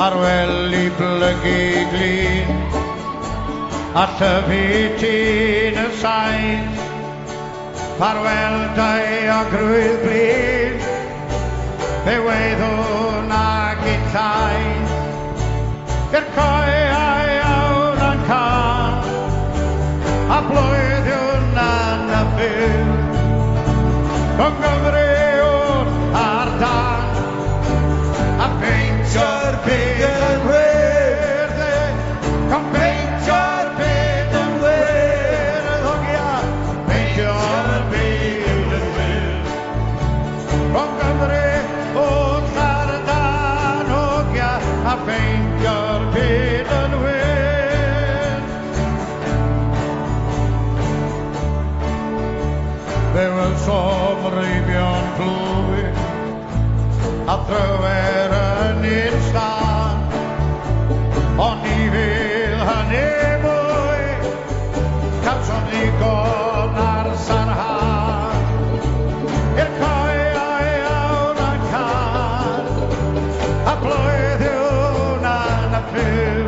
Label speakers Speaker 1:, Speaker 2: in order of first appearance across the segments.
Speaker 1: ar wely blygu glin, a tyfu tîn y saith, farweldau a grwydd blin, fe weddwn ag i taith, gyr coeau iawn yn cael, a blwyddyn yn y ffyr, rhwng Gymru wrth ar dan, a peintio'r byd yn wir, con peintio'r byd yn wir, ddogia, peintio'r byd yn wir, rhwng Gymru wrth ar dan, ddogia, a peintio'r byd yn wir. Fe wil somreibion plwy, a drywer yn un stan, ond ni fydd hynny mwy, cawsom ddigon ar sarhan, i'r coeau iawn yn car, a blwyddyn yn y ffyr,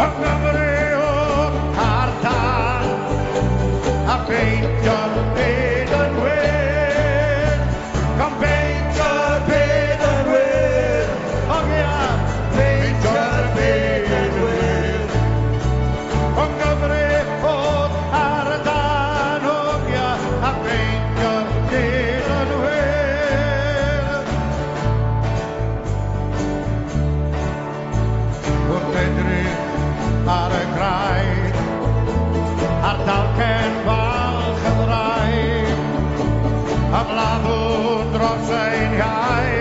Speaker 1: yng Nghymru wrth ar dan, a peintio'r byd yn wir, con peintio'r byd yn wir, o ia, peintio'r byd yn wir, yng Nghymru wrth ar dan, o ia, a peintio'r byd yn wir. Wrth edrych ar y graig, ar dalcen falch y ddraig, a bladdwn dros ein iau,